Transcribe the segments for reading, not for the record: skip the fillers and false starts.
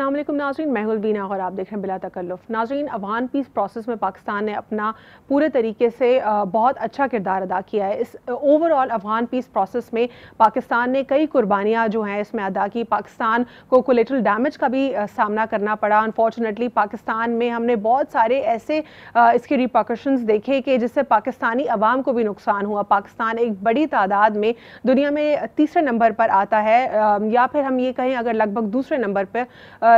अस्सलाम वालेकुम नाज़रीन, मैं हुलवीना और आप देख रहे हैं बिला तकल्लुफ़। नाज़रीन, अफ़गान पीस प्रोसेस में पाकिस्तान ने अपना पूरे तरीके से बहुत अच्छा किरदार अदा किया है। इस ओवरऑल अफ़गान पीस प्रोसेस में पाकिस्तान ने कई कुर्बानियाँ जो हैं इसमें अदा की। पाकिस्तान को कोलेटरल डैमेज का भी सामना करना पड़ा। अनफॉर्चुनेटली पाकिस्तान में हमने बहुत सारे ऐसे इसके रिपरकशंस देखे कि जिससे पाकिस्तानी अवाम को भी नुकसान हुआ। पाकिस्तान एक बड़ी तादाद में दुनिया में तीसरे नंबर पर आता है, या फिर हम ये कहें अगर लगभग दूसरे नंबर पर,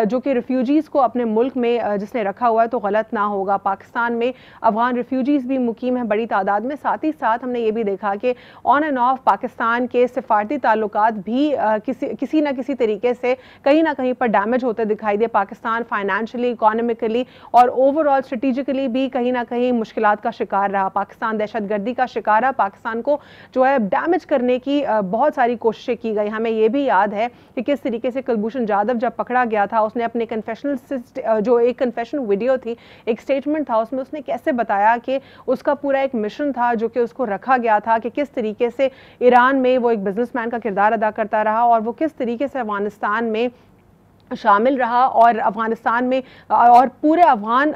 जो कि रिफ्यूजीज़ को अपने मुल्क में जिसने रखा हुआ है तो गलत ना होगा। पाकिस्तान में अफगान रिफ्यूजीज़ भी मुकीम हैं बड़ी तादाद में। साथ ही साथ हमने ये भी देखा कि ऑन एंड ऑफ पाकिस्तान के सिफारती ताल्लुकात भी किसी न किसी तरीके से कहीं ना कहीं पर डैमेज होते दिखाई दिए। पाकिस्तान फाइनेंशियली, इकोनॉमिकली और ओवरऑल स्ट्रेटिजिकली भी कहीं ना कहीं मुश्किलात का शिकार रहा। पाकिस्तान दहशतगर्दी का शिकार रहा। पाकिस्तान को जो है डैमेज करने की बहुत सारी कोशिशें की गई। हमें ये भी याद है कि किस तरीके से कुलभूषण जाधव जब पकड़ा गया था, उसने अपने कन्फेशनल जो एक कन्फेशन वीडियो थी, एक स्टेटमेंट था, उसमें उसने कैसे बताया कि उसका पूरा एक मिशन था जो कि उसको रखा गया था कि किस तरीके से ईरान में वो एक बिजनेसमैन का किरदार अदा करता रहा और वो किस तरीके से अफगानिस्तान में शामिल रहा और अफगानिस्तान में और पूरे अफगान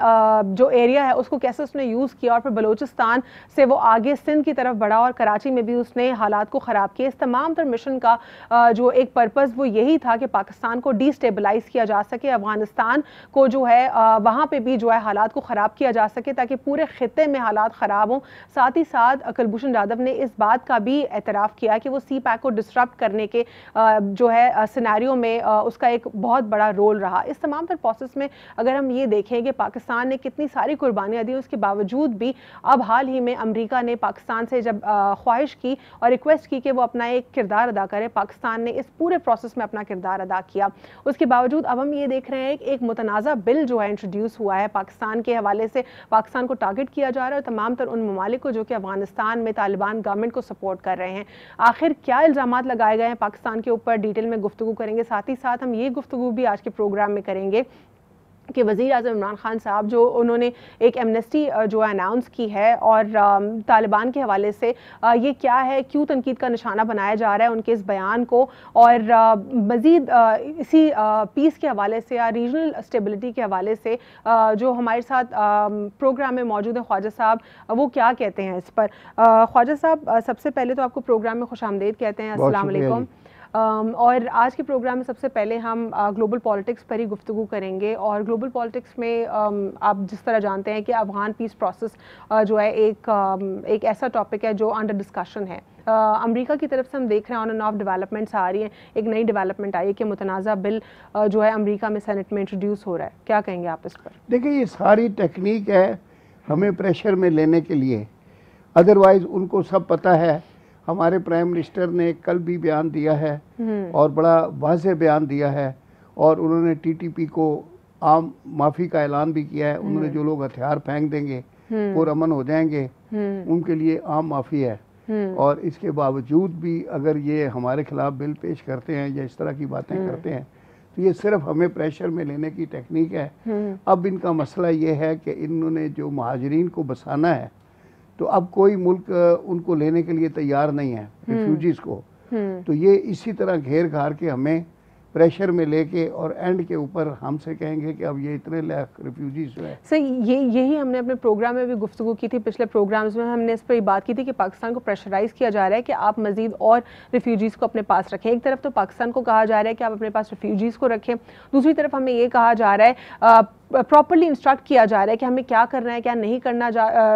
जो एरिया है उसको कैसे उसने यूज़ किया और फिर बलूचिस्तान से वो आगे सिंध की तरफ बढ़ा और कराची में भी उसने हालात को ख़राब किया। इस तमाम तर मिशन का जो एक पर्पज़ वो यही था कि पाकिस्तान को डिस्टेबलाइज़ किया जा सके, अफगानिस्तान को जो है वहाँ पर भी जो है हालात को ख़राब किया जा सके ताकि पूरे ख़ित्ते में हालात ख़राब हों। साथ ही साथ कुलभूषण जाधव ने इस बात का भी एतराफ़ किया कि वो सी पैक को डिसरप्ट करने के जो है सिनेरियो में उसका एक बहुत बड़ा रोल रहा। इस तमाम तर प्रोसेस में अगर हम ये देखें कि पाकिस्तान ने कितनी सारी कुर्बानियां दी, उसके बावजूद भी अब हाल ही में अमेरिका ने पाकिस्तान से जब ख्वाहिश की और रिक्वेस्ट की कि वो अपना एक किरदार अदा करे, पाकिस्तान ने इस पूरे प्रोसेस में अपना किरदार अदा किया। उसके बावजूद अब हम ये देख रहे हैं कि एक मुतनाज़ा बिल जो है इंट्रोड्यूस हुआ है पाकिस्तान के हवाले से। पाकिस्तान को टारगेट किया जा रहा है और तमाम तर उन ममालिक को जो कि अफगानिस्तान में तालिबान गवर्नमेंट को सपोर्ट कर रहे हैं। आखिर क्या इल्ज़ामात लगाए गए हैं पाकिस्तान के ऊपर, डिटेल में गुफ्तगू करेंगे। साथ ही साथ हम ये गुफ्तगू भी आज के प्रोग्राम में करेंगे कि वज़ीर आज़म इमरान खान साहब जो उन्होंने एक एमनेस्टी जो अनाउंस की है और तालिबान के हवाले से ये क्या है, क्यों तनकीद का निशाना बनाया जा रहा है उनके इस बयान को, और मज़ीद इसी पीस के हवाले से या रीजनल स्टेबिलिटी के हवाले से जो हमारे साथ प्रोग्राम में मौजूद है ख्वाजा साहब, वो क्या कहते हैं इस पर। ख्वाजा साहब, सबसे पहले तो आपको प्रोग्राम में खुशामदीद कहते हैं। अस्सलाम वालेकुम। और आज के प्रोग्राम में सबसे पहले हम ग्लोबल पॉलिटिक्स पर ही गुफ्तगू करेंगे और ग्लोबल पॉलिटिक्स में आप जिस तरह जानते हैं कि अफगान पीस प्रोसेस जो है एक ऐसा टॉपिक है जो अंडर डिस्कशन है। अमेरिका की तरफ से हम देख रहे हैं ऑन एंड ऑफ डेवलपमेंट्स आ रही हैं। एक नई डेवलपमेंट आई है कि मुतनाज़ा बिल जो है अमेरिका में सेनेट में इंट्रोड्यूस हो रहा है। क्या कहेंगे आप इस पर? देखिए, ये सारी टेक्निक है हमें प्रेशर में लेने के लिए, अदरवाइज़ उनको सब पता है। हमारे प्राइम मिनिस्टर ने कल भी बयान दिया है और बड़ा वाज़ेह बयान दिया है और उन्होंने टीटीपी को आम माफ़ी का ऐलान भी किया है। उन्होंने जो लोग हथियार फेंक देंगे और अमन हो जाएंगे उनके लिए आम माफ़ी है। और इसके बावजूद भी अगर ये हमारे खिलाफ बिल पेश करते हैं या इस तरह की बातें करते हैं तो ये सिर्फ हमें प्रेशर में लेने की टेक्निक है। अब इनका मसला ये है कि इन्होंने जो महाजरीन को बसाना है तो अब कोई मुल्क उनको लेने के लिए तैयार नहीं है, रिफ्यूजीज़ को। तो ये इसी तरह घेर घार के हमें प्रेशर में लेके और एंड के ऊपर हमसे कहेंगे कि अब ये इतने लाख रिफ्यूजीज जो है। सर, यही हमने अपने प्रोग्राम में भी गुफ्तगू की थी। पिछले प्रोग्राम्स में हमने इस पर बात की थी कि पाकिस्तान को प्रेशराइज़ किया जा रहा है कि आप मज़ीद और रिफ्यूजीज़ को अपने पास रखें। एक तरफ तो पाकिस्तान को कहा जा रहा है कि आप अपने पास रिफ्यूजीज़ को रखें, दूसरी तरफ हमें ये कहा जा रहा है, प्रॉपर्ली इंस्ट्रक्ट किया जा रहा है कि हमें क्या करना है, क्या नहीं करना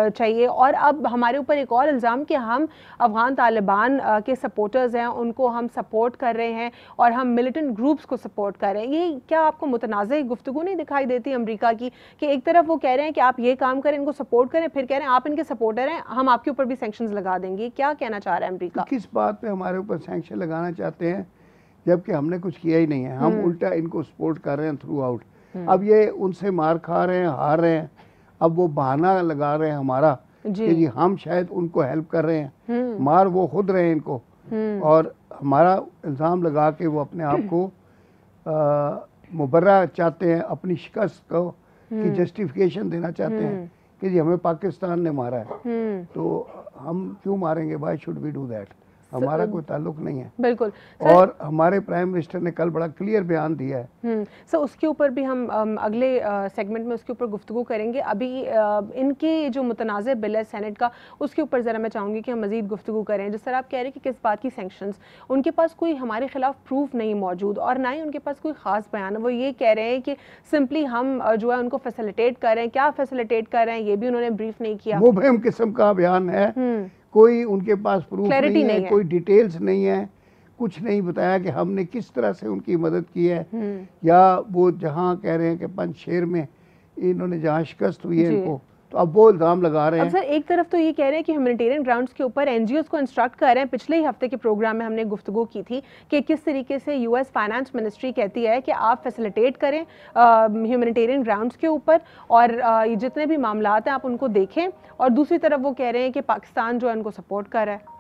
चाहिए। और अब हमारे ऊपर एक और इल्ज़ाम कि हम अफ़गान तालिबान के सपोर्टर्स हैं, उनको हम सपोर्ट कर रहे हैं और हम मिलिटेंट ग्रुप्स को सपोर्ट कर रहे हैं। ये क्या आपको मुतनाज़ गुफ्तगू नहीं दिखाई देती अमेरिका की कि एक तरफ वो कह रहे हैं कि आप ये काम करें, इनको सपोर्ट करें, फिर कह रहे हैं आप इनके सपोर्टर हैं, हम आपके ऊपर भी सैंक्शंस लगा देंगे। क्या कहना चाह रहा है अमेरिका? किस बात पे हमारे ऊपर सैंक्शन लगाना चाहते हैं जबकि हमने कुछ किया ही नहीं है? हम उल्टा इनको सपोर्ट कर रहे हैं थ्रू आउट। अब ये उनसे मार खा रहे हैं, हार रहे हैं, अब वो बहाना लगा रहे हैं हमारा कि जी हम शायद उनको हेल्प कर रहे हैं। मार वो खुद रहे हैं इनको और हमारा इल्ज़ाम लगा के वो अपने आप को मुबर्रा चाहते हैं, अपनी शिकस्त को की जस्टिफिकेशन देना चाहते हैं कि जी हमें पाकिस्तान ने मारा है तो हम क्यों मारेंगे, why should we do that. हमारा कोई ताल्लुक नहीं है। बिल्कुल। और हमारे प्राइम मिनिस्टर ने कल बड़ा क्लियर बयान दिया है। सर उसके ऊपर भी हम अगले सेगमेंट में उसके ऊपर गुफ्तगू करेंगे। अभी इनके जो मुतनाज़ बिल है सेनेट का, उसके ऊपर ज़रा मैं चाहूँगी कि हम मज़ीद गुफ्तगू करें। जिस तरह आप कह रहे हैं कि किस बात की सैंक्शंस, उनके पास कोई हमारे खिलाफ प्रूफ नहीं मौजूद और ना ही उनके पास कोई ख़ास बयान है। वो ये कह रहे हैं कि सिंपली हम जो है उनको फैसिलिटेट कर रहे हैं। क्या फैसिलिटेट कर रहे हैं ये भी उन्होंने ब्रीफ नहीं किया। मुबहम किस्म का बयान है, कोई उनके पास प्रूफ नहीं है, कोई डिटेल्स नहीं है, कुछ नहीं बताया कि हमने किस तरह से उनकी मदद की है, या वो जहाँ कह रहे हैं कि पंजशेर में इन्होंने जहाँ शिकस्त हुई है इनको, तो अब वो इल्ज़ाम लगा रहे हैं। अब सर एक तरफ तो ये कह रहे हैं कि ह्यूमैनिटेरियन ग्राउंड्स के ऊपर एनजीओज को इंस्ट्रक्ट कर रहे हैं। पिछले ही हफ्ते के प्रोग्राम में हमने गुफ्तगू की थी कि किस तरीके से यूएस फाइनेंस मिनिस्ट्री कहती है कि आप फैसिलिटेट करें ह्यूमैनिटेरियन ग्राउंड्स के ऊपर और ये जितने भी मामलात हैं आप उनको देखें, और दूसरी तरफ वो कह रहे हैं कि पाकिस्तान जो है उनको सपोर्ट कर रहा है।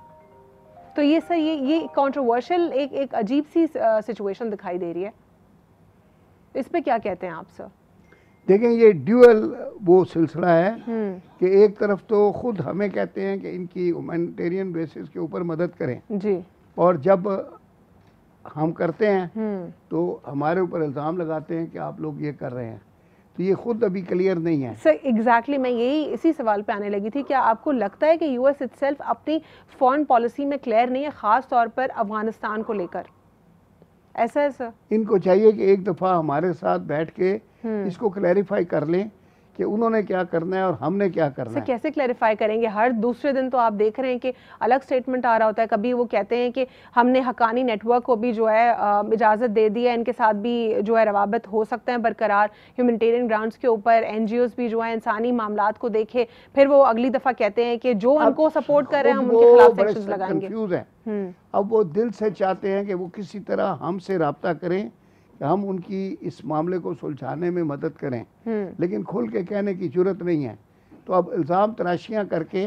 तो ये सर ये कंट्रोवर्शियल एक अजीब सी सिचुएशन दिखाई दे रही है। इस पे क्या कहते हैं आप सर? देखें, ये ड्यूअल वो सिलसिला है कि एक तरफ तो खुद हमें कहते हैं कि इनकी ह्यूमैनिटेरियन बेसिस के ऊपर मदद करें जी, और जब हम करते हैं तो हमारे ऊपर इल्ज़ाम लगाते हैं कि आप लोग ये कर रहे हैं। तो ये खुद अभी क्लियर नहीं है सर। एग्जैक्टली मैं यही इसी सवाल पे आने लगी थी। क्या आपको लगता है कि यूएस इटसेल्फ अपनी फॉरेन पॉलिसी में क्लियर नहीं है, ख़ास तौर पर अफगानिस्तान को लेकर? ऐसा है सर? इनको चाहिए कि एक दफ़ा हमारे साथ बैठ के इसको क्लैरिफाई कर लें कि उन्होंने क्या करना है और हमने क्या करना है। कैसे क्लैरिफाई करेंगे? हर दूसरे दिन तो आप देख रहे हैं कि अलग स्टेटमेंट आ रहा होता है। कभी वो कहते हैं कि हमने हक्कानी नेटवर्क को भी जो है इजाज़त दे दी है, इनके साथ भी जो है रवाबत हो सकते हैं बरकरार ह्यूमैनिटेरियन ग्राउंड्स के ऊपर, एनजीओज भी जो है इंसानी मामलात को देखे। फिर वो अगली दफ़ा कहते हैं कि जो उनको सपोर्ट कर रहे हैं हम उनके खिलाफ सैंक्शंस लगाएंगे। कंफ्यूज है। अब वो दिल से चाहते हैं कि वो किसी तरह हमसे रब्ता करें, हम उनकी इस मामले को सुलझाने में मदद करें, लेकिन खुल के कहने की जरूरत नहीं है। तो अब इल्ज़ाम तराशियाँ करके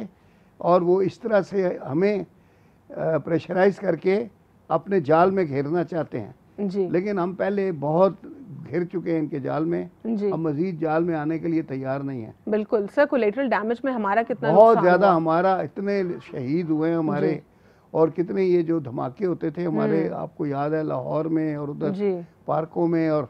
और वो इस तरह से हमें प्रेशराइज करके अपने जाल में घेरना चाहते हैं जी। लेकिन हम पहले बहुत घिर चुके हैं इनके जाल में, अब मजीद जाल में आने के लिए तैयार नहीं है। बिल्कुल सर। कोलेटरल डैमेज में हमारा कितना बहुत ज़्यादा, हमारा इतने शहीद हुए हैं हमारे, और कितने ये जो धमाके होते थे हमारे, आपको याद है लाहौर में और उधर पार्कों में, और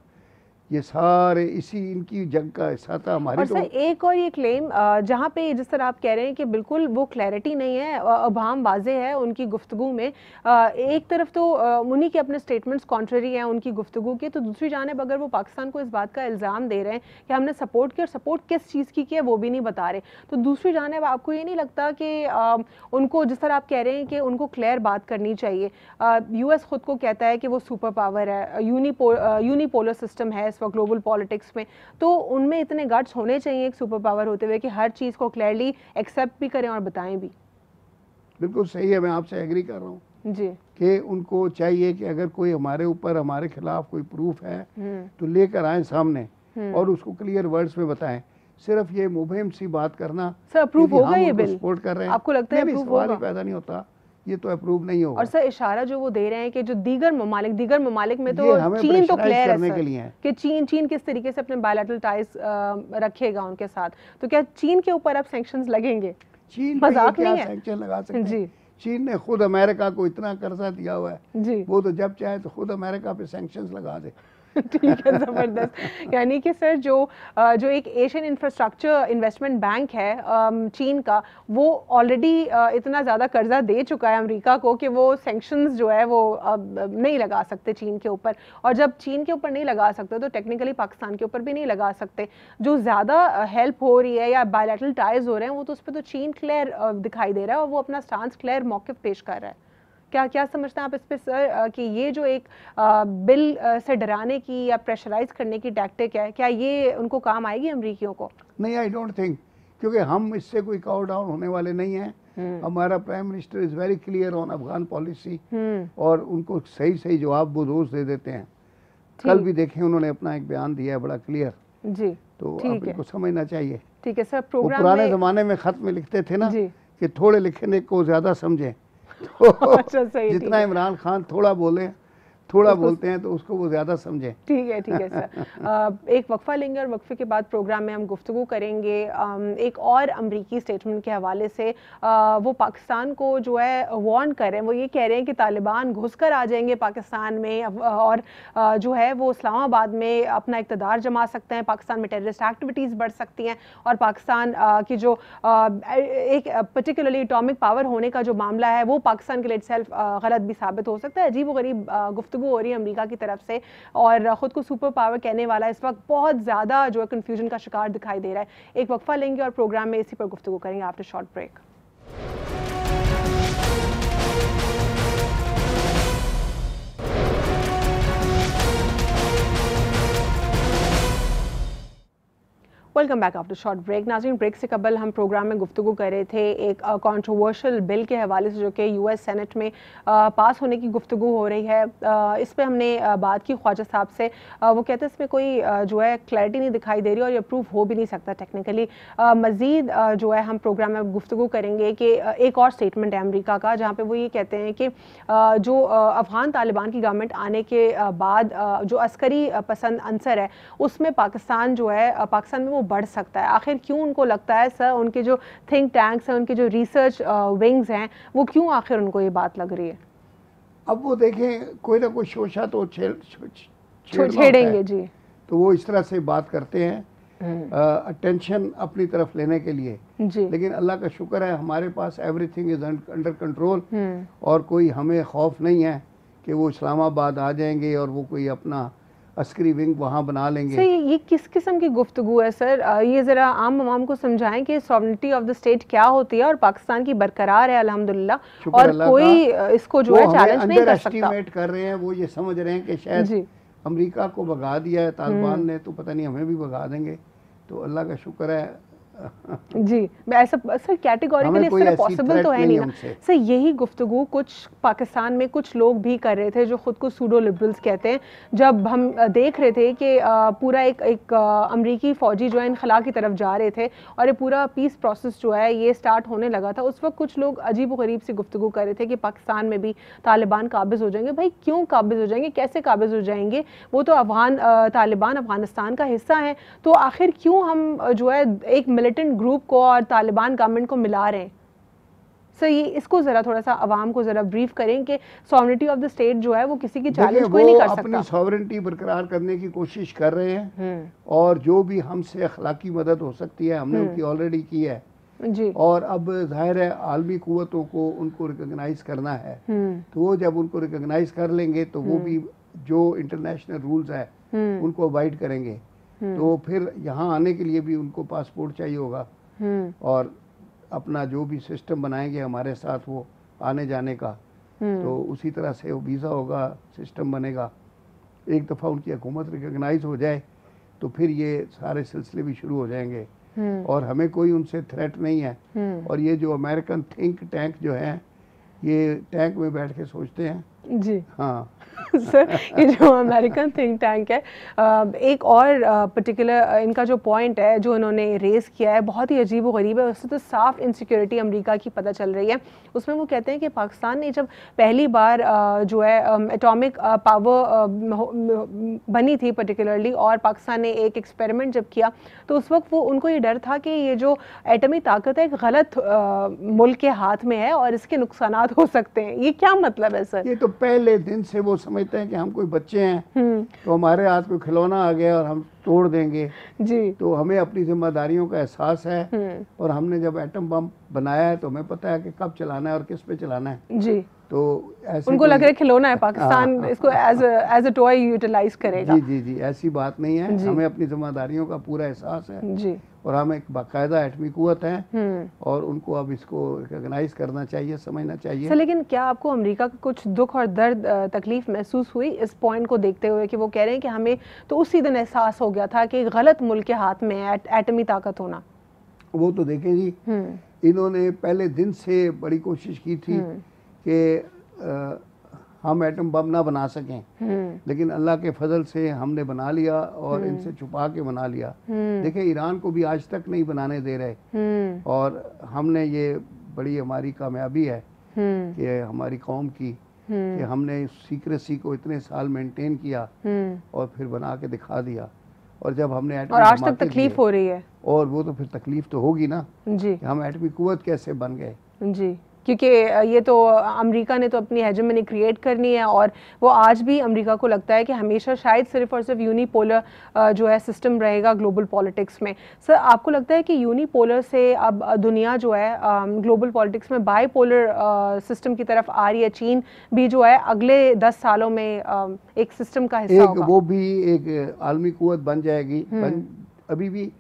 ये सारे इसी इनकी जंग का हिस्सा था हमारी। और सर एक और ये क्लेम जहाँ पे जिस तरह आप कह रहे हैं कि बिल्कुल वो क्लैरिटी नहीं है, अभाम वाजे है उनकी गुफ्तगू में। एक तरफ तो उन्हीं के अपने स्टेटमेंट्स कॉन्ट्ररी हैं उनकी गुफ्तगू के, तो दूसरी जानिब अगर वो पाकिस्तान को इस बात का इल्ज़ाम दे रहे हैं कि हमने सपोर्ट किया, और सपोर्ट किस चीज़ की है वो भी नहीं बता रहे, तो दूसरी जानिब आपको ये नहीं लगता कि उनको जिस तरह आप कह रहे हैं कि उनको क्लियर बात करनी चाहिए? यूएस खुद को कहता है कि वो सुपर पावर है, यूनिपोलर सिस्टम है ग्लोबल पॉलिटिक्स में, तो उनमें इतने गट्स होने चाहिए एक सुपर पावर होते हुए कि हर चीज़ को क्लियरली एक्सेप्ट भी करें और बताएं भी। बिल्कुल सही है, मैं आपसे एग्री कर रहा हूँ जी कि उनको चाहिए कि अगर कोई हमारे ऊपर हमारे खिलाफ कोई प्रूफ है तो लेकर आए सामने और उसको क्लियर वर्ड्स में बताएं। सिर्फ ये मुबहम सी बात करना, सर अप्रूव होगा ये बिल? सपोर्ट कर रहे हैं, आपको लगता है अप्रूव होगा? पैदा नहीं होता, ये तो अप्रूव नहीं होगा। और सर इशारा जो वो दे रहे हैं कि जो दीगर ममालिक में तो चीन तो क्लियर है सर कि चीन किस तरीके से अपने बायलैटरल टाइज रखेगा उनके साथ, तो क्या चीन के ऊपर अब सैंक्शंस लगेंगे? चीन मजाक नहीं है, सैंक्शन लगा सकते हैं। चीन ने खुद अमेरिका को इतना कर्जा दिया हुआ है जी, वो तो जब चाहे तो खुद अमेरिका पे सैंक्शंस लगा दे। ठीक है, जबरदस्त। यानी कि सर जो एक एशियन इंफ्रास्ट्रक्चर इन्वेस्टमेंट बैंक है चीन का, वो ऑलरेडी इतना ज़्यादा कर्जा दे चुका है अमेरिका को कि वो सैंक्शंस जो है वो अब नहीं लगा सकते चीन के ऊपर, और जब चीन के ऊपर नहीं लगा सकते तो टेक्निकली पाकिस्तान के ऊपर भी नहीं लगा सकते। जो ज़्यादा हेल्प हो रही है या बायलैटरल टाइज हो रहे हैं वो तो उस पर तो चीन क्लियर दिखाई दे रहा है और वो अपना स्टांस क्लियर मौक़िफ़ पेश कर रहा है। क्या समझते हैं आप इस पे सर कि ये जो एक बिल से डराने की या प्रेशराइज करने की टैक्टिक है, क्या ये उनको काम आएगी अमरीकियों को? नहीं, आई डोंट थिंक, क्योंकि हम इससे कोई काउ डाउन होने वाले नहीं हैं। हमारा prime minister is very clear on Afghan policy, और उनको सही जवाब वो रोज दे देते हैं। कल भी देखें उन्होंने अपना एक बयान दिया है बड़ा क्लियर जी, तो आप इनको समझना चाहिए। ठीक है सर। प्रोग्राम पुराने ज़माने में ख़त में लिखते थे ना कि थोड़े लिखने को ज़्यादा समझें, तो अच्छा, सही जितना इमरान खान थोड़ा बोले थोड़ा बोलते हैं तो उसको वो ज़्यादा समझें। ठीक है सर। एक वक्फा लेंगे और वक्फे के बाद प्रोग्राम में हम गुफ्तगू करेंगे एक और अमरीकी स्टेटमेंट के हवाले से। वो पाकिस्तान को जो है वार्न कर रहे हैं, वो ये कह रहे हैं कि तालिबान घुसकर आ जाएंगे पाकिस्तान में और जो है वो इस्लामाबाद में अपना इक़्तिदार जमा सकते हैं, पाकिस्तान में टेररिस्ट एक्टिविटीज़ बढ़ सकती हैं और पाकिस्तान की जो एक पर्टिकुलरली एटॉमिक पावर होने का जो मामला है वो पाकिस्तान के लिए सेल्फ गलत भी साबित हो सकता है। अजीब व गरीब गुफ्तगू हो रही है अमेरिका की तरफ से और ख़ुद को सुपर पावर कहने वाला इस वक्त बहुत ज़्यादा जो है कन्फ्यूजन का शिकार दिखाई दे रहा है। एक वक्फा लेंगे और प्रोग्राम में इसी पर गुफ्तगू करेंगे after short break. Welcome back after short break. नाज़रीन, ब्रेक से कबल हम प्रोग्राम में गुफ्तगू कर रहे थे एक कंट्रोवर्शियल बिल के हवाले से जो कि यूएस सेनेट में पास होने की गुफ्तगू हो रही है। इस पे हमने बात की ख्वाजा साहब से। वो कहते हैं इसमें कोई जो है क्लैरिटी नहीं दिखाई दे रही और ये अप्रूव हो भी नहीं सकता टेक्निकली। मज़ीद जो है हम प्रोग्राम में गुफ्तगू करेंगे कि एक और स्टेटमेंट है अमरीका का जहाँ पर वो ये कहते हैं कि जो अफ़गान तालिबान की गवर्नमेंट आने के बाद जो अस्करी पसंद अंसर है उसमें पाकिस्तान जो है पाकिस्तान में वो बढ़ सकता है। आखिर क्यों उनको लगता है सर, उनके जो थिंक टैंक्स हैं, उनके जो रिसर्च विंग्स हैं, वो क्यों आखिर उनको ये बात लग रही है? अब वो देखें कोई ना कोई शोशा तो छेड़ेंगे जी, तो वो इस तरह से बात करते हैं अटेंशन अपनी तरफ लेने के लिए जी। लेकिन अल्लाह का शुक्र है हमारे पास एवरीथिंग इज अंडर कंट्रोल और कोई हमें खौफ नहीं है कि वो इस्लामाबाद आ जाएंगे और वो कोई अपना अस्करी विंग वहाँ बना लेंगे। सर, ये किस किस्म की गुफ्तगू है सर? ये ज़रा आम आवाम को समझाएं कि सॉवरेनिटी ऑफ द स्टेट क्या होती है और पाकिस्तान की बरकरार है अल्हम्दुलिल्लाह और कोई इसको जो है चैलेंज नहीं कर सकता। एस्टिमेट कर रहे हैं, वो ये समझ रहे हैं कि शायद अमेरिका को भगा दिया है तालिबान ने तो पता नहीं हमें भी भगा देंगे। तो अल्लाह का शुक्र है जी। मैं ऐसा सर कैटेगोरिकली इस तरह पॉसिबल तो है नहीं ना सर। यही गुफ्तगू कुछ पाकिस्तान में कुछ लोग भी कर रहे थे जो खुद को सूडो लिबरल्स कहते हैं। जब हम देख रहे थे कि पूरा एक अमरीकी फ़ौजी जो है इनखला की तरफ जा रहे थे और ये पूरा पीस प्रोसेस जो है ये स्टार्ट होने लगा था, उस वक्त कुछ लोग अजीब व गरीब सी गुफ्तगू कर रहे थे कि पाकिस्तान में भी तालिबान काबिज़ हो जाएंगे। भाई क्यों काबिज़ हो जाएंगे, कैसे काबिज़ हो जाएंगे? वो तो तालिबान अफगानिस्तान का हिस्सा है। तो आखिर क्यों हम जो है एक मिलिटेंट ग्रुप को और तालिबान गवर्नमेंट को मिला रहे हैं? सर ये इसको जरा थोड़ा सा आवाम को जरा ब्रीफ करें कि सॉवरेनिटी ऑफ द स्टेट जो है वो किसी की चैलेंज कोई नहीं कर सकता। अपनी सॉवरेनिटी बरकरार करने की कोशिश कर रहे हैं और जो भी हमसे अखलाकी मदद हो सकती है हमने उनकी ऑलरेडी की है जी। और अब जाहिर है आलमी कुव्वतों को उनको रिकॉग्नाइज करना है तो वो जब उनको रिकॉग्नाइज कर लेंगे तो वो भी जो इंटरनेशनल रूल्स है उनको अवॉइड करेंगे। तो फिर यहाँ आने के लिए भी उनको पासपोर्ट चाहिए होगा और अपना जो भी सिस्टम बनाएंगे हमारे साथ वो आने जाने का तो उसी तरह से वो वीज़ा होगा, सिस्टम बनेगा। एक दफ़ा उनकी हुकूमत रिकॉग्नाइज हो जाए तो फिर ये सारे सिलसिले भी शुरू हो जाएंगे और हमें कोई उनसे थ्रेट नहीं है। और ये जो अमेरिकन थिंक टैंक जो है ये टैंक में बैठ के सोचते हैं जी। हाँ सर ये जो अमेरिकन थिंक टैंक है एक और पर्टिकुलर इनका जो पॉइंट है जो इन्होंने रेस किया है बहुत ही अजीब व गरीब है। उससे तो साफ इनसिक्योरिटी अमेरिका की पता चल रही है। उसमें वो कहते हैं कि पाकिस्तान ने जब पहली बार जो है एटॉमिक पावर बनी थी पर्टिकुलरली और पाकिस्तान ने एक एक्सपेरिमेंट जब किया तो उस वक्त वो उनको ये डर था कि ये जो एटमी ताकत है एक गलत मुल्क के हाथ में है और इसके नुकसानात हो सकते हैं। ये क्या मतलब है सर? ये तो पहले दिन से वो समझते हैं कि हम कोई बच्चे हैं तो हमारे हाथ में खिलौना आ गया और हम तोड़ देंगे जी। तो हमें अपनी जिम्मेदारियों का एहसास है और हमने जब एटम बम बनाया है तो हमें पता है कि कब चलाना है और किस पे चलाना है जी। तो ऐसे उनको लग रहा है खिलौना है पाकिस्तान इसको एज अ टॉय यूटिलाइज करेगा। जी जी जी ऐसी बात नहीं है। हमें अपनी जिम्मेदारियों का पूरा एहसास है जी और हम एक बाकायदा एटमी कुव्वत हैं और उनको अब इसको रिकॉग्नाइज करना चाहिए, समझना चाहिए। सर लेकिन क्या आपको अमेरिका का कुछ दुख और दर्द तकलीफ महसूस हुई इस पॉइंट को देखते हुए कि वो कह रहे हैं कि हमें तो उसी दिन एहसास हो गया था कि गलत मुल्क के हाथ में है एटमी ताकत होना? वो तो देखें जी इन्होंने पहले दिन से बड़ी कोशिश की थी कि हम एटम बम ना बना सकें लेकिन अल्लाह के फजल से हमने बना लिया और इनसे छुपा के बना लिया। देखिए ईरान को भी आज तक नहीं बनाने दे रहे और हमने ये बड़ी हमारी कामयाबी है कि हमारी कौम की कि हमने सीक्रेसी को इतने साल मेंटेन किया और फिर बना के दिखा दिया, और जब हमने और आज तक तकलीफ हो रही है, और वो तो फिर तकलीफ तो होगी ना जी, कि हम एटमी कुव्वत कैसे बन गए। जी, क्योंकि ये तो अमेरिका ने तो अपनी हेजेमनी क्रिएट करनी है, और वो आज भी अमेरिका को लगता है कि हमेशा शायद सिर्फ और सिर्फ यूनिपोलर जो है सिस्टम रहेगा ग्लोबल पॉलिटिक्स में। सर, आपको लगता है कि यूनिपोलर से अब दुनिया जो है ग्लोबल पॉलिटिक्स में बाईपोलर सिस्टम की तरफ आ रही है? चीन भी जो है अगले 10 सालों में एक सिस्टम का हिस्सा होगा, वो भी एक आलमी कुव्वत बन जाएगी। अभी भी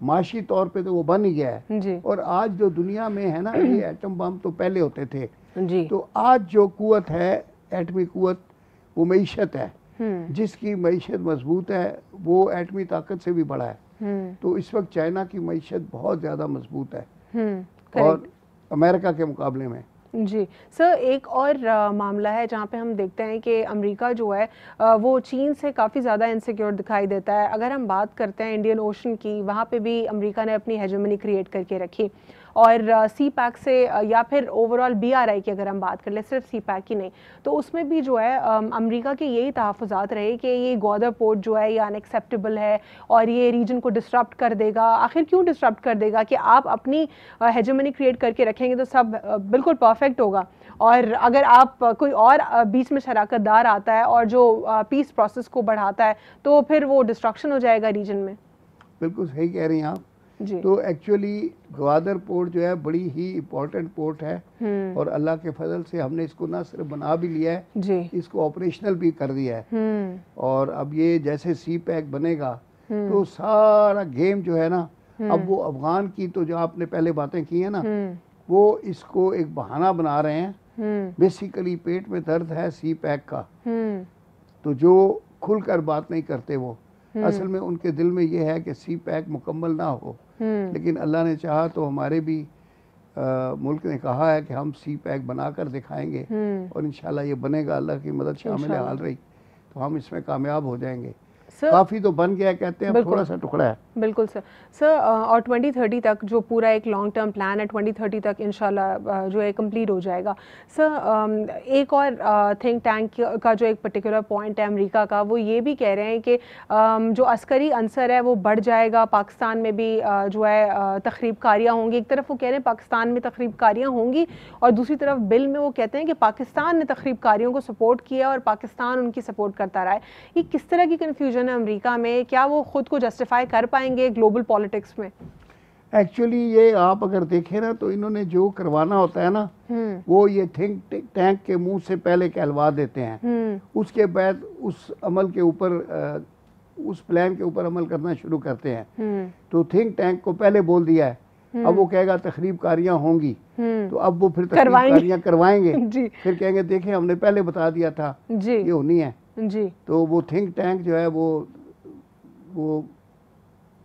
माशी तौर पे तो वो बन ही गया है जी, और आज जो दुनिया में है ना, ये एटम बम तो पहले होते थे जी, तो आज जो कुव्वत है एटमी कुव्वत वो मईशत है, जिसकी मईशत मजबूत है वो एटमी ताकत से भी बड़ा है। तो इस वक्त चाइना की मईशत बहुत ज़्यादा मजबूत है और अमेरिका के मुकाबले में। जी सर, एक और मामला है जहाँ पे हम देखते हैं कि अमेरिका जो है वो चीन से काफ़ी ज़्यादा इनसिक्योर दिखाई देता है। अगर हम बात करते हैं इंडियन ओशन की, वहाँ पे भी अमेरिका ने अपनी हेजेमनी क्रिएट करके रखी, और सी पैक से या फिर ओवरऑल BRI की अगर हम बात कर ले, सिर्फ सी पैक ही नहीं, तो उसमें भी जो है अमेरिका के यही तहफ़्फ़ुज़ात रहे कि ये ग्वादर पोर्ट जो है ये अनएक्सेप्टेबल है और ये रीजन को डिस्टर्ब कर देगा। आखिर क्यों डिस्टर्ब कर देगा कि आप अपनी हेजेमनी क्रिएट करके रखेंगे तो सब बिल्कुल परफेक्ट होगा, और अगर आप कोई और बीच में शराकतदार आता है और जो पीस प्रोसेस को बढ़ाता है तो फिर वो डिस्ट्रक्शन हो जाएगा रीजन में। बिल्कुल सही कह रही हैं आप जी। तो एक्चुअली ग्वादर पोर्ट जो है बड़ी ही इम्पोर्टेंट पोर्ट है और अल्लाह के फजल से हमने इसको ना सिर्फ बना भी लिया है जी, इसको ऑपरेशनल भी कर दिया है। और अब ये जैसे सी पैक बनेगा तो सारा गेम जो है ना, अब वो अफगान की तो जो आपने पहले बातें की है ना, वो इसको एक बहाना बना रहे हैं। बेसिकली पेट में दर्द है सी पैक का, तो जो खुलकर बात नहीं करते वो असल में उनके दिल में ये है कि सी पैक मुकम्मल ना हो, लेकिन अल्लाह ने चाहा तो हमारे भी मुल्क ने कहा है कि हम सी पैक बनाकर दिखाएंगे और इंशाल्लाह ये बनेगा, अल्लाह की मदद शामिल हाल रही तो हम इसमें कामयाब हो जाएंगे। काफ़ी तो बन गया कहते हैं, थोड़ा सा टुकड़ा है। बिल्कुल सर। सर और 2030 तक जो पूरा एक लॉन्ग टर्म प्लान है, 2030 तक इंशाल्लाह जो है कंप्लीट हो जाएगा। सर एक और थिंक टैंक का जो एक पर्टिकुलर पॉइंट है अमेरिका का, वो ये भी कह रहे हैं कि जो अस्करी अंसर है वो बढ़ जाएगा, पाकिस्तान में भी जो है तखरीबकारियाँ होंगी। एक तरफ वो कह रहे हैं पाकिस्तान में तखरीबकारियाँ होंगी और दूसरी तरफ बिल में वो कहते हैं कि पाकिस्तान ने तखरीबकारियों को सपोर्ट किया और पाकिस्तान उनकी सपोर्ट करता रहा है। ये किस तरह की कन्फ्यूजन है अमेरिका में? क्या वो खुद को जस्टिफाई कर पाएंगे ग्लोबल पॉलिटिक्स में? एक्चुअली ये आप अगर देखें ना तो इन्होंने जो करवाना होता है ना वो ये थिंक टैंक के मुंह से पहले कहलवा देते हैं, उसके बाद उस अमल के ऊपर उस प्लान के ऊपर अमल करना शुरू करते हैं। तो थिंक टैंक को पहले बोल दिया है, अब वो कहेगा तखरीबकारियां होंगी तो अब वो फिर तखरीबकारियां करवाएंगे फिर कहेंगे देखें हमने पहले बता दिया था ये होनी है जी। तो वो थिंक टैंक जो है वो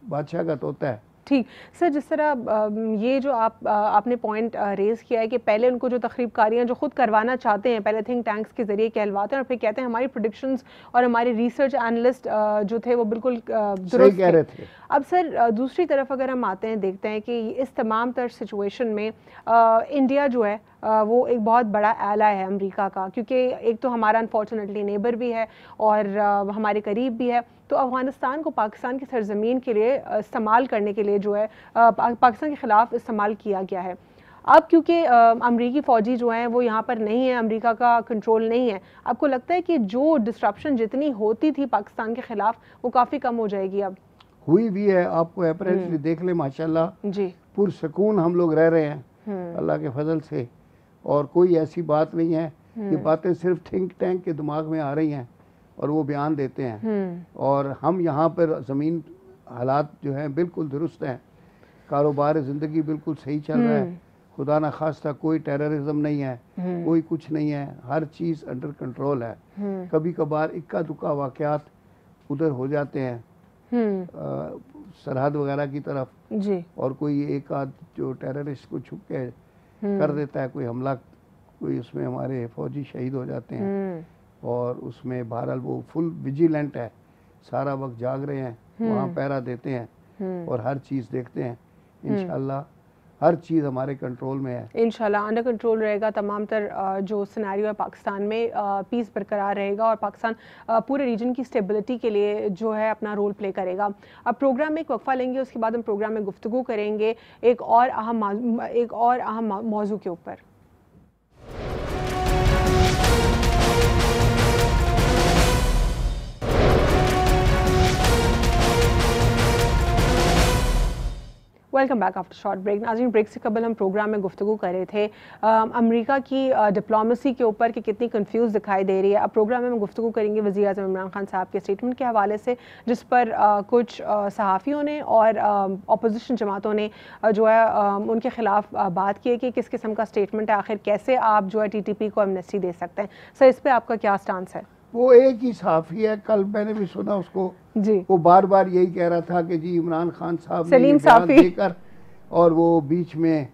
बादशाह का तोता है। ठीक सर, जिस तरह ये जो आपने पॉइंट रेज़ किया है कि पहले उनको जो तखरीबकारियाँ जो खुद करवाना चाहते हैं पहले थिंक टैंक्स के ज़रिए कहलवाते हैं और फिर कहते हैं हमारी प्रेडिक्शंस और हमारे रिसर्च एनालिस्ट जो थे वो बिल्कुल दुरुस्त कह रहे थे। अब सर दूसरी तरफ अगर हम आते हैं देखते हैं कि इस तमाम तर सिचुएशन में इंडिया जो है वो एक बहुत बड़ा एलाय है अमेरिका का, क्योंकि एक तो हमारा अनफॉर्चुनेटली नेबर भी है और हमारे करीब भी है। तो अफ़गानिस्तान को पाकिस्तान की सरजमीन के लिए इस्तेमाल करने के लिए जो है पाकिस्तान के ख़िलाफ़ इस्तेमाल किया गया है। अब क्योंकि अमरीकी फ़ौजी जो हैं वो यहाँ पर नहीं है, अमेरिका का कंट्रोल नहीं है, आपको लगता है कि जो डिस्ट्रप्शन जितनी होती थी पाकिस्तान के ख़िलाफ़ वो काफ़ी कम हो जाएगी? अब हुई भी है, आपको अपेरेंटली देख ले माशाल्लाह जी पुरसकून हम लोग रह रहे हैं अल्लाह के फजल से, और कोई ऐसी बात नहीं है। ये बातें सिर्फ थिंक टैंक के दिमाग में आ रही हैं और वो बयान देते हैं, और हम यहाँ पर ज़मीन हालात जो हैं बिल्कुल दुरुस्त हैं, कारोबार ज़िंदगी बिल्कुल सही चल रहा है, खुदा न खास्ता कोई टेररिज्म नहीं है, कोई कुछ नहीं है, हर चीज़ अंडर कंट्रोल है। कभी कभार इक्का दुक्का वाक़यात उधर हो जाते हैं सरहद वगैरह की तरफ जी, और कोई एक आध जो टेररिस्ट को छुप के कर देता है कोई हमला, कोई उसमें हमारे फौजी शहीद हो जाते हैं, और उसमें बहरहाल वो फुल विजिलेंट है, सारा वक्त जाग रहे हैं, वहाँ पहरा देते हैं और हर चीज़ देखते हैं। इंशाल्लाह हर चीज़ हमारे कंट्रोल में है। इंशाल्लाह अंडर कंट्रोल रहेगा तमाम तर जो सिनेरियो है पाकिस्तान में, पीस बरकरार रहेगा और पाकिस्तान पूरे रीजन की स्टेबिलिटी के लिए जो है अपना रोल प्ले करेगा। अब प्रोग्राम में एक वक्फा लेंगे, उसके बाद हम प्रोग्राम में गुफ्तगू करेंगे एक और अहम मौजू के ऊपर। Welcome back after short break. नाज़रीन, ब्रेक से कबल हम प्रोग्राम में गुफ्तगू कर रहे थे अमेरिका की डिप्लोमेसी के ऊपर कि कितनी कंफ्यूज दिखाई दे रही है। अब प्रोग्राम में हम गुफ्तगू करेंगे वज़ीर आज़म इमरान खान साहब के स्टेटमेंट के हवाले से, जिस पर कुछ सहाफ़ियों ने और अपोजिशन जमातों ने जो है उनके ख़िलाफ़ बात की है कि किस किस्म का स्टेटमेंट है, आखिर कैसे आप जो है TTP को एमनेस्टी दे सकते हैं। सर, इस पर आपका क्या स्टांस है? वो एक ही सहाफ़ी है, कल मैंने भी सुना उसको जी, वो बार बार यही कह रहा था कि जी इमरान खान साहब ने बयान देकर और वो बीच में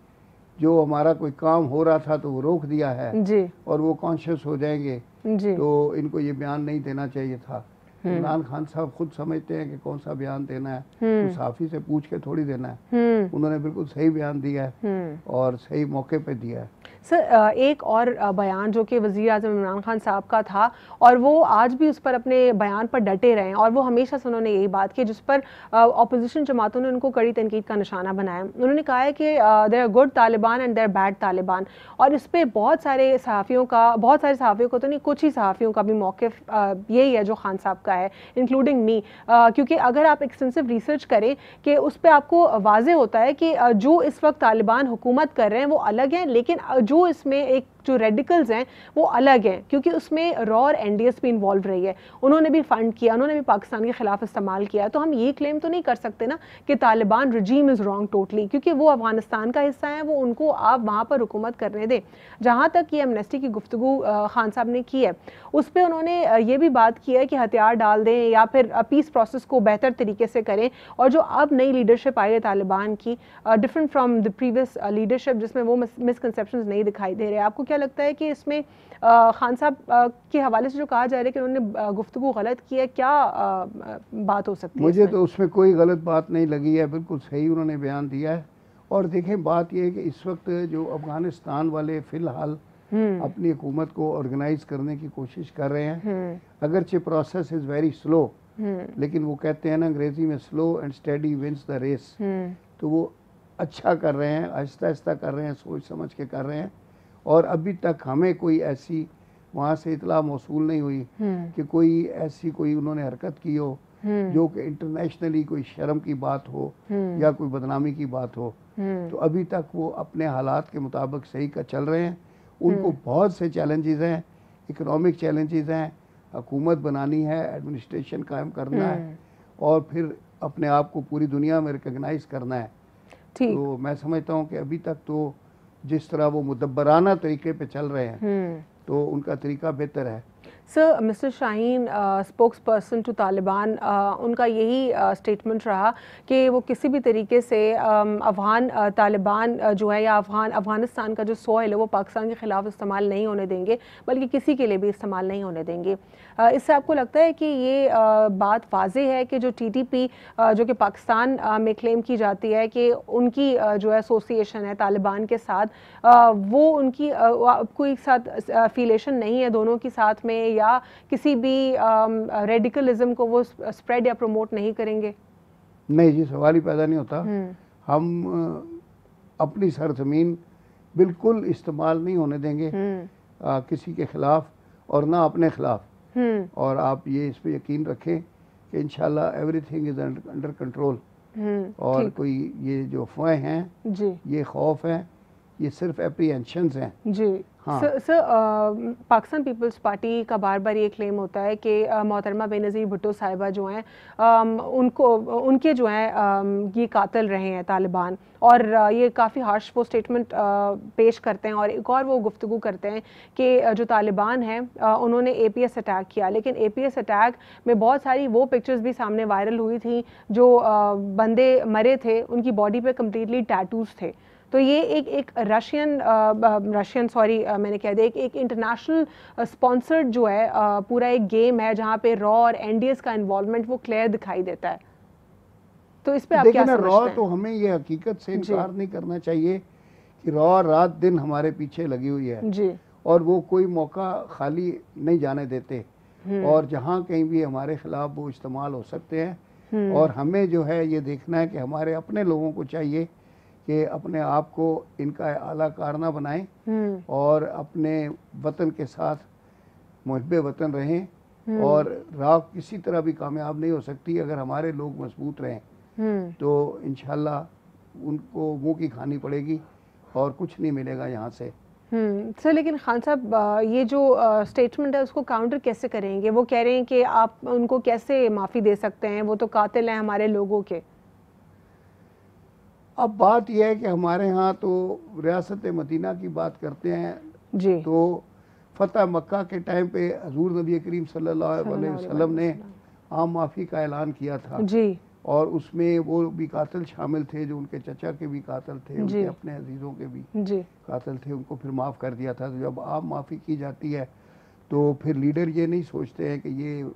जो हमारा कोई काम हो रहा था तो वो रोक दिया है जी, और वो कॉन्शियस हो जाएंगे जी, तो इनको ये बयान नहीं देना चाहिए था। इमरान खान साहब खुद समझते हैं कि कौन सा बयान देना है, तो सहाफ़ी से पूछ के थोड़ी देना है। उन्होंने बिल्कुल सही बयान दिया है और सही मौके पे दिया है। सर, एक और बयान जो कि वज़ीर आज़म इमरान खान साहब का था और वो आज भी उस पर अपने बयान पर डटे रहे हैं और वो हमेशा से उन्होंने यही बात की जिस पर अपोजिशन जमातों ने उनको कड़ी तनकीद का निशाना बनाया। उन्होंने कहा है कि there are good Taliban and there bad Taliban, और इस पर बहुत सारे सहाफ़ियों को तो नहीं, कुछ ही सहाफ़ियों का भी मौक़िफ़ यही है जो खान साहब का है, इंक्लूडिंग मी, क्योंकि अगर आप एक्सटेंसिव रिसर्च करें कि उस पर आपको वाज़े होता है कि जो इस वक्त तालिबान हुकूमत कर रहे हैं वो अलग हैं, लेकिन जो इसमें एक जो रेडिकल्स हैं वो अलग हैं, क्योंकि उसमें रॉ और NDS भी इन्वॉल्व रही है, उन्होंने भी फंड किया, उन्होंने भी पाकिस्तान के खिलाफ इस्तेमाल किया। तो हम ये क्लेम तो नहीं कर सकते ना कि तालिबान रजीम इज़ रॉन्ग टोटली, क्योंकि वो अफगानिस्तान का हिस्सा है, वो उनको आप वहाँ पर हुकूमत करने दें। जहाँ तक ये एमनेस्टी की गुफ्तगू खान साहब ने की है उस पर उन्होंने ये भी बात की है कि हथियार डाल दें या फिर पीस प्रोसेस को बेहतर तरीके से करें, और जो अब नई लीडरशिप आई है तालिबान की, different from the previous leadership जिसमें वो मिसकंसेप्शंस नहीं दिखाई दे रहे। आपको क्या लगता है कि इसमें खान साहब के हवाले से जो कहा जा रहा है कि उन्होंने गुफ्तगू गलत की है, क्या बात हो सकती है? मुझे तो उसमें कोई गलत बात नहीं लगी है, बिल्कुल सही उन्होंने बयान दिया है। और देखें, बात यह है कि इस वक्त जो अफगानिस्तान वाले फ़िलहाल अपनी हुकूमत को ऑर्गेनाइज करने की कोशिश कर रहे हैं, अगरचे प्रोसेस इज़ वेरी स्लो, लेकिन वो कहते हैं ना अंग्रेज़ी में, slow and steady wins the race. तो वो अच्छा कर रहे हैं, आहिस्ता आहिस्ता कर रहे हैं, सोच समझ के कर रहे हैं। और अभी तक हमें कोई ऐसी वहाँ से इतला मौसूल नहीं हुई कि कोई ऐसी कोई उन्होंने हरकत की हो जो कि इंटरनेशनली कोई शर्म की बात हो या कोई बदनामी की बात हो। तो अभी तक वो अपने हालात के मुताबिक सही का चल रहे हैं। उनको बहुत से चैलेंजेस हैं, इकोनॉमिक चैलेंजेस हैं, हुकूमत बनानी है, एडमिनिस्ट्रेशन कायम करना है और फिर अपने आप को पूरी दुनिया में रिकग्नाइज करना है। तो मैं समझता हूँ कि अभी तक तो जिस तरह वो मुदब्बराना तरीके पे चल रहे हैं तो उनका तरीका बेहतर है। Sir, mister Shaheen, spokesperson to Taliban, उनका यही स्टेटमेंट रहा कि वो किसी भी तरीके से अफगान तालिबान जो है या अफगानिस्तान का जो सॉइल है वो पाकिस्तान के ख़िलाफ़ इस्तेमाल नहीं होने देंगे, बल्कि किसी के लिए भी इस्तेमाल नहीं होने देंगे। इससे आपको लगता है कि ये बात वाज़ेह है कि जो TTP जो कि पाकिस्तान में क्लेम की जाती है कि उनकी जो है एसोसिएशन है तालिबान के साथ, वो उनकी कोई साथ एफिलिएशन नहीं है दोनों के साथ में, या किसी भी रेडिकलिज्म को वो स्प्रेड या प्रमोट नहीं करेंगे? नहीं जी, सवाल ही पैदा नहीं होता। हम अपनी सरजमीन बिल्कुल इस्तेमाल नहीं होने देंगे किसी के खिलाफ और ना अपने खिलाफ। और आप ये इस पे यकीन रखें कि इंशाल्लाह एवरीथिंग इज अंडर कंट्रोल। और कोई ये जो अफवाहें हैं, ये खौफ है, ये सिर्फ एप्रीहेंशंस हैं जी। हाँ। सर, पाकिस्तान पीपल्स पार्टी का बार बार ये क्लेम होता है कि मोहतरमा बेनज़ीर भुट्टो साहिबा जो हैं उनके जो हैं ये कातिल रहे हैं तालिबान, और ये काफ़ी हार्श वो स्टेटमेंट पेश करते हैं। और एक और वो गुफ्तगू करते हैं कि जो तालिबान हैं उन्होंने APS अटैक किया, लेकिन APS अटैक में बहुत सारी वो पिक्चर्स भी सामने वायरल हुई थी जो बंदे मरे थे उनकी बॉडी पे कम्प्लीटली टैटूज़ थे। तो ये एक रशियन सॉरी मैंने कह दिया, एक इंटरनेशनल स्पॉन्सर्ड जो है पूरा एक गेम है जहाँ पे रॉ और NDS का इन्वॉल्वमेंट वो क्लियर दिखाई देता है। तो इस पे आप क्या देखिए ना, समझते रॉ हैं? तो हमें ये हकीकत से इनकार नहीं करना चाहिए कि रॉ रात दिन हमारे पीछे लगी हुई है जी। और वो कोई मौका खाली नहीं जाने देते, और जहाँ कहीं भी हमारे खिलाफ वो इस्तेमाल हो सकते हैं। और हमें जो है ये देखना है कि हमारे अपने लोगों को चाहिए कि अपने आप को इनका आला कारना बनाएं और अपने वतन के साथ मुहब्बे वतन रहें। और राह किसी तरह भी कामयाब नहीं हो सकती अगर हमारे लोग मजबूत रहें, तो इंशाल्लाह उनको मुंह की खानी पड़ेगी और कुछ नहीं मिलेगा यहाँ से। सर, लेकिन खान साहब, ये जो स्टेटमेंट है उसको काउंटर कैसे करेंगे? वो कह रहे हैं कि आप उनको कैसे माफ़ी दे सकते हैं, वो तो कातिल हैं हमारे लोगों के। अब बात यह है कि हमारे यहाँ तो रियासत मदीना की बात करते हैं जी। तो फतह मक्का के टाइम पे हजूर नबी करीम सल्लल्लाहु अलैहि वसल्लम ने आम माफ़ी का ऐलान किया था जी। और उसमें वो भी कातिल शामिल थे जो उनके चचा के भी कातिल थे, उनके अपने अजीज़ों के भी जी। कातिल थे, उनको फिर माफ़ कर दिया था। तो जब आम माफ़ी की जाती है तो फिर लीडर ये नहीं सोचते हैं कि ये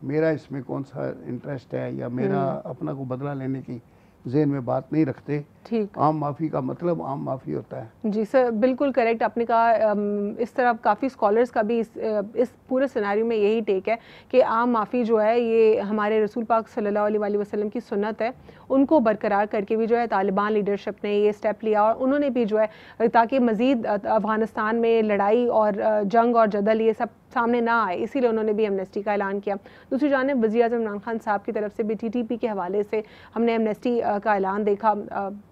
मेरा इसमें कौन सा इंटरेस्ट है या मेरा अपना को बदला लेने की ज़हन में बात नहीं रखते। ठीक। आम माफ़ी का मतलब आम माफ़ी होता है। जी सर, बिल्कुल करेक्ट आपने कहा। इस तरह काफ़ी स्कॉलर्स का भी इस पूरे सिनेरियो में यही टेक है कि आम माफ़ी जो है ये हमारे रसूल पाक सल्लल्लाहु अलैहि वसल्लम की सुन्नत है। उनको बरकरार करके भी जो है तालिबान लीडरशिप ने ये स्टेप लिया और उन्होंने भी जो है ताकि मज़ीद अफ़गानिस्तान में लड़ाई और जंग और जदल ये सब सामने ना आए, इसीलिए उन्होंने भी एमनेस्टी का ऐलान किया। दूसरी जानिब वज़ीर-ए-आज़म इमरान खान साहब की तरफ से भी TTP के हवाले से हमने एमनेस्टी का ऐलान देखा।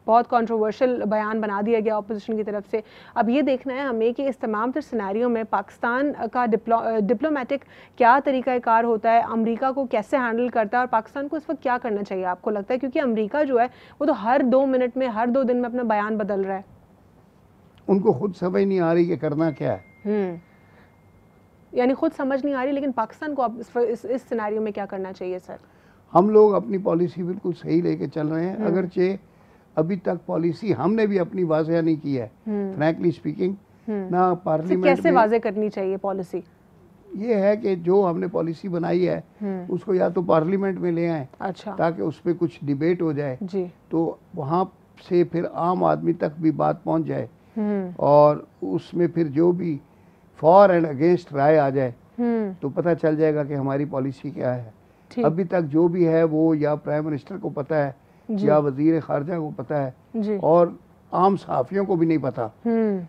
बहुत कंट्रोवर्शियल बयान बना दिया गया अपोजिशन की तरफ से। अब ये देखना है हमें कि इस तमाम तर सिनेरियो में पाकिस्तान का डिप्लोमेटिक क्या तरीक़ाकार होता है, अमेरिका को कैसे हैंडल करता है और पाकिस्तान को इस वक्त क्या करना चाहिए आपको लगता है? क्योंकि अमेरिका जो है वो तो हर 2 मिनट में, हर 2 दिन में अपना बयान बदल रहा है। उनको खुद समझ नहीं आ रही कि करना क्या है। यानी खुद समझ नहीं आ रही, लेकिन पाकिस्तान को अब इस सिनेरियो में क्या करना चाहिए सर? हम लोग अपनी पॉलिसी बिल्कुल सही लेके चल रहे हैं, अगरचे अभी तक पॉलिसी हमने भी अपनी वाज़ेह नहीं की है, फ्रैंकली स्पीकिंग। ना पार्लियामेंट कैसे वाज़ेह करनी चाहिए पॉलिसी? ये है कि जो हमने पॉलिसी बनाई है उसको या तो पार्लियामेंट में ले आए, अच्छा, ताकि उस पर कुछ डिबेट हो जाए जी। तो वहाँ से फिर आम आदमी तक भी बात पहुँच जाए और उसमें फिर जो भी फॉर एंड अगेंस्ट राय आ जाए तो पता चल जाएगा कि हमारी पॉलिसी क्या है। अभी तक जो भी है वो या प्राइम मिनिस्टर को पता है या वजीर खारजा को पता है जी। और आम सहाफ़ियों को भी नहीं पता।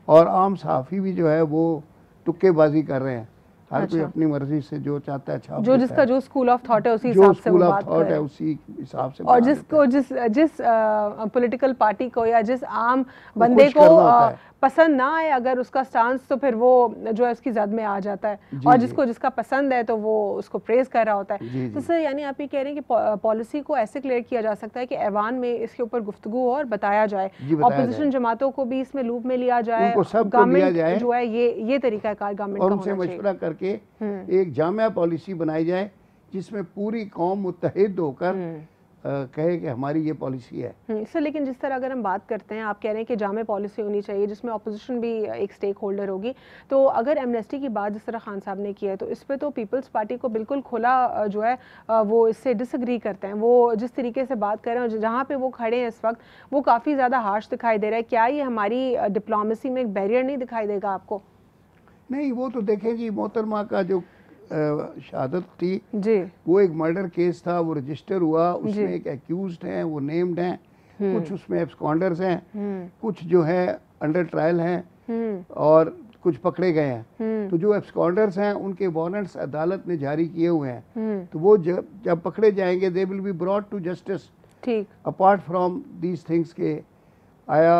और आम सहाफ़ी भी जो है वो तुक्केबाजी कर रहे हैं, हर कोई अपनी मर्जी से जो चाहता है छाप जो जिसका जो स्कूल ऑफ थॉट है उसी जो हिसाब से वो स्कूल ऑफ बात थॉट करे। है उसी हिसाब से और बना जिसको देता है। जिस पॉलिटिकल पार्टी को या जिस आम वो बंदे खुश को करना होता है। पसंद ना आए अगर उसका स्टांस, तो फिर वो जो है उसकी जद में आ जाता है। जी, और जी। जिसको जिसका पसंद है तो वो उसको प्रेज कर रहा होता है। जी, तो जी। सर, यानी आप ये कह रहे हैं कि पॉलिसी को ऐसे क्लियर किया जा सकता है कि ऐवान में इसके ऊपर गुफ्तगू हो और बताया जाए, जी, बताया ऑपोजिशन जाए। जमातों को भी इसमें लूप में लिया जाए, उनको सबको लिया जाए गवर्नमेंट जो है ये तरीका कार गवर्नमेंट और का उनसे होना चाहिए। मशवरा करके एक जामिया पॉलिसी बनाई जाए जिसमें पूरी कौम मुत्तहिद होकर कहे कि हमारी ये पॉलिसी है। सर, लेकिन जिस तरह अगर हम बात करते हैं, आप कह रहे हैं कि जामे पॉलिसी होनी चाहिए जिसमें अपोजिशन भी एक स्टेक होल्डर होगी, तो अगर एमनेस्टी की बात जिस तरह खान साहब ने की है तो इस पे तो पीपल्स पार्टी को बिल्कुल खुला जो है वो इससे डिसएग्री करते हैं। वो जिस तरीके से बात कर रहे हैं और जहाँ पे वो खड़े हैं इस वक्त, वो काफ़ी ज़्यादा हार्श दिखाई दे रहा है। क्या ये हमारी डिप्लोमेसी में एक बैरियर नहीं दिखाई देगा आपको? नहीं, वो तो देखें जी, मोहतरमा का जो शहादत थी जी। वो एक मर्डर केस था, वो रजिस्टर हुआ, उसमें एक एक्यूज्ड हैं, वो नेम्ड हैं, कुछ उसमें एब्सकॉन्डर्स हैं, कुछ जो है अंडर ट्रायल हैं और कुछ पकड़े गए हैं। तो जो एब्सकॉन्डर्स हैं उनके वारंट्स अदालत ने जारी किए हुए हैं, तो वो जब पकड़े जाएंगे they will be brought to justice. ठीक। अपार्ट फ्रॉम दीज थिंग्स के आया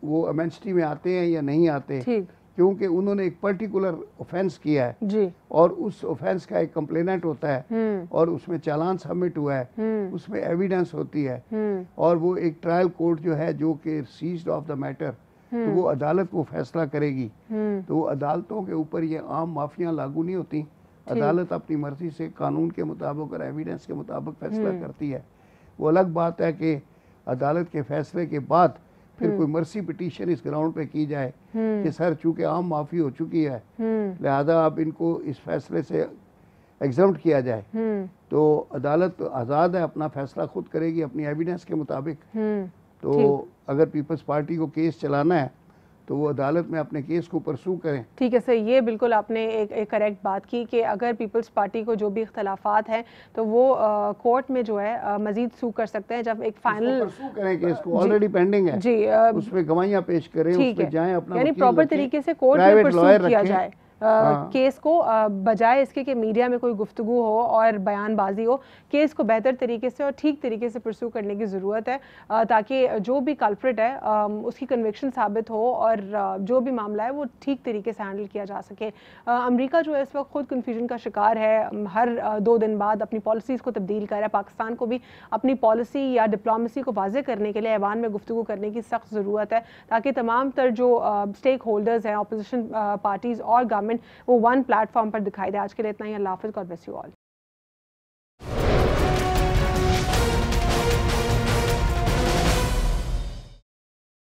वो एमनेस्टी में आते हैं या नहीं आते, ठीक। क्योंकि उन्होंने एक पर्टिकुलर ऑफेंस किया है जी। और उस ऑफेंस का एक कंप्लेनेंट होता है और उसमें चालान सबमिट हुआ है, उसमें एविडेंस होती है और वो एक ट्रायल कोर्ट जो है जो कि सीज्ड ऑफ द मैटर, तो वो अदालत वो फैसला करेगी। तो वो अदालतों के ऊपर ये आम माफियाँ लागू नहीं होती। अदालत अपनी मर्जी से कानून के मुताबिक और एविडेंस के मुताबिक फैसला करती है। वो अलग बात है कि अदालत के फैसले के बाद फिर कोई मर्सी पिटीशन इस ग्राउंड पे की जाए कि सर चूंकि आम माफ़ी हो चुकी है लिहाजा आप इनको इस फैसले से एग्जम्प्ट किया जाए, तो अदालत आज़ाद है, अपना फैसला खुद करेगी अपनी एविडेंस के मुताबिक। तो अगर पीपल्स पार्टी को केस चलाना है तो वो अदालत में अपने केस को परसू करें। ठीक है सर, ये बिल्कुल आपने एक करेक्ट बात की कि अगर पीपल्स पार्टी को जो भी इख्तलाफात हैं तो वो कोर्ट में जो है मजीद सू कर सकते हैं जब एक फाइनल परसू करें केस को, ऑलरेडी पेंडिंग है जी, उसमें गवाहियां पेश करें, उसमें जाएं, अपना यानी प्रॉपर तरीके से कोर्ट में परसू किया जाए केस को, बजाय इसके कि मीडिया में कोई गुफ्तगू हो और बयानबाजी हो। केस को बेहतर तरीके से और ठीक तरीके से परसू करने की ज़रूरत है ताकि जो भी कल्प्रिट है उसकी कन्विक्शन साबित हो और जो भी मामला है वो ठीक तरीके से हैंडल किया जा सके। अमेरिका जो है इस वक्त खुद कन्फ्यूजन का शिकार है, हर 2 दिन बाद अपनी पॉलिसीज़ को तब्दील कर रहा है। पाकिस्तान को भी अपनी पॉलिसी या डिप्लोमेसी को वाज़े करने के लिए ऐवान में गुफ्तगू करने की सख्त ज़रूरत है ताकि तमाम तर जो स्टेक होल्डर्स हैं, अपोजिशन पार्टीज़ और गवर्नमेंट, वो वन प्लेटफॉर्म पर दिखाई दे। आज के लिए इतना ही। अल्लाह हाफ़िज़, गॉड ब्लेस यू ऑल।